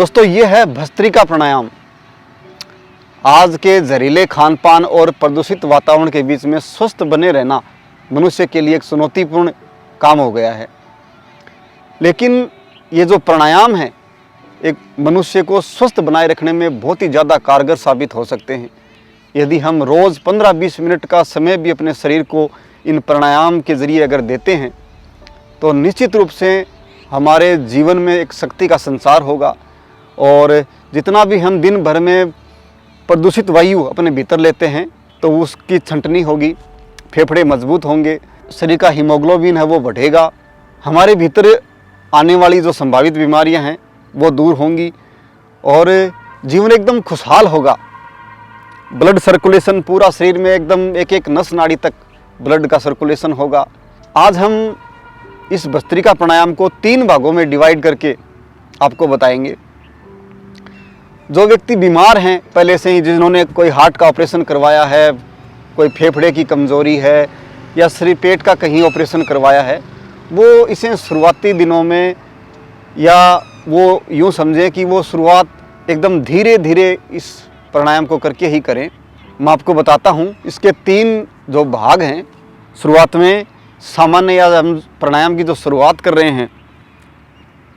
दोस्तों ये है भस्त्रिका प्राणायाम। आज के जहरीले खान पान और प्रदूषित वातावरण के बीच में स्वस्थ बने रहना मनुष्य के लिए एक चुनौतीपूर्ण काम हो गया है। लेकिन ये जो प्राणायाम है एक मनुष्य को स्वस्थ बनाए रखने में बहुत ही ज़्यादा कारगर साबित हो सकते हैं। यदि हम रोज़ 15-20 मिनट का समय भी अपने शरीर को इन प्राणायाम के ज़रिए अगर देते हैं तो निश्चित रूप से हमारे जीवन में एक शक्ति का संचार होगा और जितना भी हम दिन भर में प्रदूषित वायु अपने भीतर लेते हैं तो उसकी छंटनी होगी, फेफड़े मजबूत होंगे, शरीर का हीमोग्लोबिन है वो बढ़ेगा, हमारे भीतर आने वाली जो संभावित बीमारियां हैं वो दूर होंगी और जीवन एकदम खुशहाल होगा। ब्लड सर्कुलेशन पूरा शरीर में एकदम एक एक नस नाड़ी तक ब्लड का सर्कुलेशन होगा। आज हम इस भस्त्रिका प्राणायाम को 3 भागों में डिवाइड करके आपको बताएंगे। जो व्यक्ति बीमार हैं पहले से ही, जिन्होंने कोई हार्ट का ऑपरेशन करवाया है, कोई फेफड़े की कमज़ोरी है या शरीर पेट का कहीं ऑपरेशन करवाया है, वो इसे शुरुआती दिनों में या वो यूँ समझें कि वो शुरुआत एकदम धीरे धीरे इस प्राणायाम को करके ही करें। मैं आपको बताता हूँ इसके 3 जो भाग हैं। शुरुआत में सामान्य या हम प्राणायाम की जो शुरुआत कर रहे हैं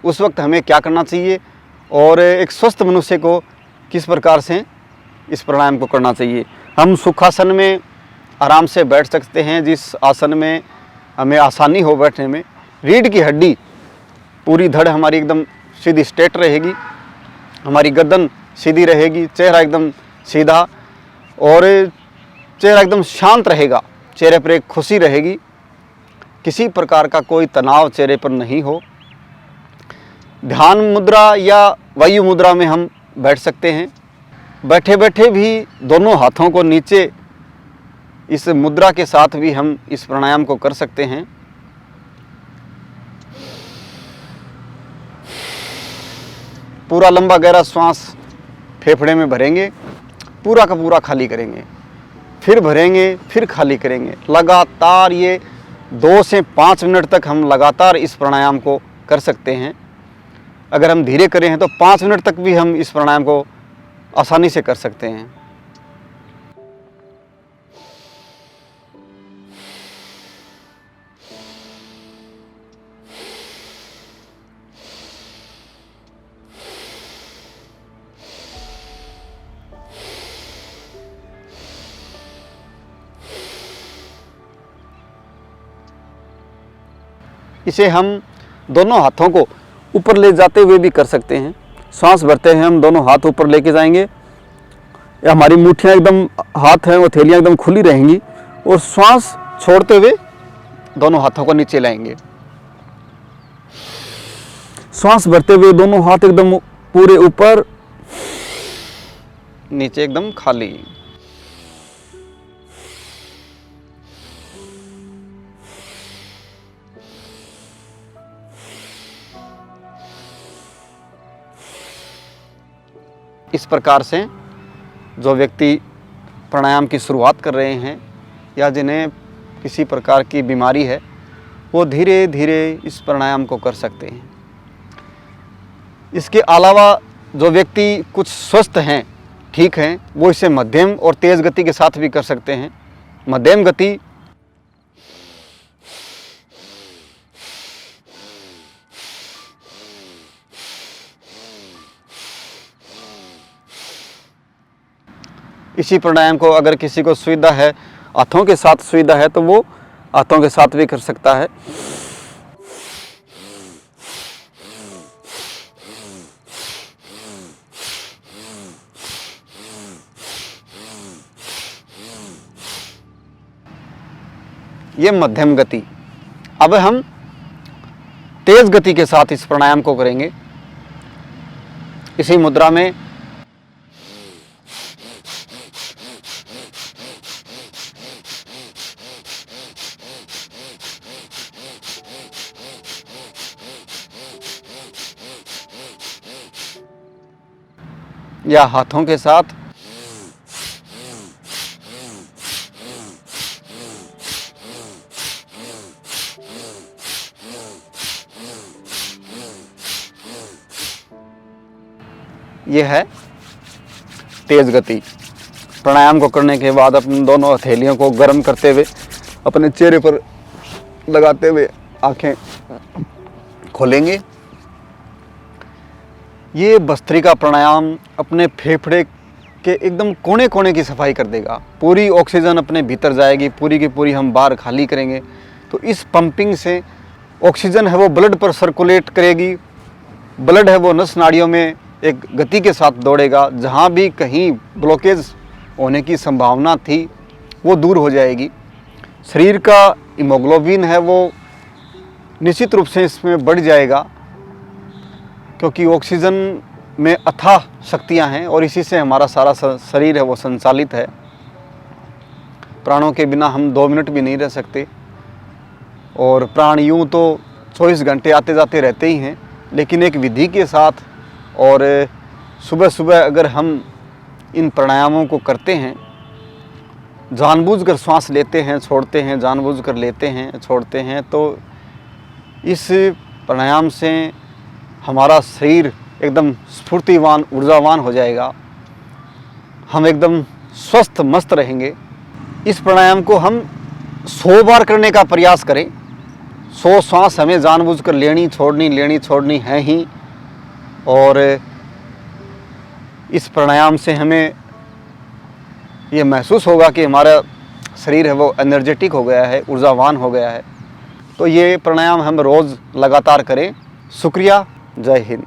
उस वक्त हमें क्या करना चाहिए और एक स्वस्थ मनुष्य को किस प्रकार से इस प्राणायाम को करना चाहिए। हम सुखासन में आराम से बैठ सकते हैं, जिस आसन में हमें आसानी हो बैठने में। रीढ़ की हड्डी पूरी धड़ हमारी एकदम सीधी स्ट्रेट रहेगी, हमारी गर्दन सीधी रहेगी, चेहरा एकदम सीधा और चेहरा एकदम शांत रहेगा, चेहरे पर एक खुशी रहेगी, किसी प्रकार का कोई तनाव चेहरे पर नहीं हो। ध्यान मुद्रा या वायु मुद्रा में हम बैठ सकते हैं। बैठे बैठे भी दोनों हाथों को नीचे इस मुद्रा के साथ भी हम इस प्राणायाम को कर सकते हैं। पूरा लंबा गहरा श्वास फेफड़े में भरेंगे, पूरा का पूरा खाली करेंगे, फिर भरेंगे, फिर खाली करेंगे। लगातार ये 2 से 5 मिनट तक हम लगातार इस प्राणायाम को कर सकते हैं। अगर हम धीरे करें हैं तो 5 मिनट तक भी हम इस प्राणायाम को आसानी से कर सकते हैं। इसे हम दोनों हाथों को ऊपर ले जाते हुए भी कर सकते हैं। सांस भरते हैं हम दोनों हाथ ऊपर लेके जाएंगे, या हमारी मुट्ठियाँ एकदम हाथ हैं वो थैलियाँ एकदम खुली रहेंगी और श्वास छोड़ते हुए दोनों हाथों को नीचे लाएंगे। श्वास भरते हुए दोनों हाथ एकदम पूरे ऊपर, नीचे एकदम खाली। इस प्रकार से जो व्यक्ति प्राणायाम की शुरुआत कर रहे हैं या जिन्हें किसी प्रकार की बीमारी है वो धीरे धीरे इस प्राणायाम को कर सकते हैं। इसके अलावा जो व्यक्ति कुछ स्वस्थ हैं, ठीक हैं, वो इसे मध्यम और तेज़ गति के साथ भी कर सकते हैं। मध्यम गति इसी प्राणायाम को अगर किसी को सुविधा है, हाथों के साथ सुविधा है, तो वो हाथों के साथ भी कर सकता है। ये मध्यम गति। अब हम तेज गति के साथ इस प्राणायाम को करेंगे। इसी मुद्रा में या हाथों के साथ ये है तेज़ गति। प्राणायाम को करने के बाद अपने दोनों हथेलियों को गर्म करते हुए अपने चेहरे पर लगाते हुए आंखें खोलेंगे। ये भस्त्रिका प्राणायाम अपने फेफड़े के एकदम कोने कोने की सफाई कर देगा। पूरी ऑक्सीजन अपने भीतर जाएगी, पूरी की पूरी हम बाहर खाली करेंगे। तो इस पंपिंग से ऑक्सीजन है वो ब्लड पर सर्कुलेट करेगी, ब्लड है वो नस नाड़ियों में एक गति के साथ दौड़ेगा। जहाँ भी कहीं ब्लॉकेज होने की संभावना थी वो दूर हो जाएगी। शरीर का हीमोग्लोबिन है वो निश्चित रूप से इसमें बढ़ जाएगा, क्योंकि ऑक्सीजन में अथाह शक्तियाँ हैं और इसी से हमारा सारा शरीर है वो संचालित है। प्राणों के बिना हम 2 मिनट भी नहीं रह सकते, और प्राण यूँ तो 24 घंटे आते जाते रहते ही हैं, लेकिन एक विधि के साथ और सुबह सुबह अगर हम इन प्राणायामों को करते हैं, जानबूझकर श्वास लेते हैं छोड़ते हैं, जानबूझकर लेते हैं छोड़ते हैं, तो इस प्राणायाम से हमारा शरीर एकदम स्फूर्तिवान ऊर्जावान हो जाएगा। हम एकदम स्वस्थ मस्त रहेंगे। इस प्राणायाम को हम 100 बार करने का प्रयास करें। 100 श्वास हमें जानबूझकर लेनी छोड़नी है ही। और इस प्राणायाम से हमें ये महसूस होगा कि हमारा शरीर है वो एनर्जेटिक हो गया है, ऊर्जावान हो गया है। तो ये प्राणायाम हम रोज़ लगातार करें। शुक्रिया। जय हिंद।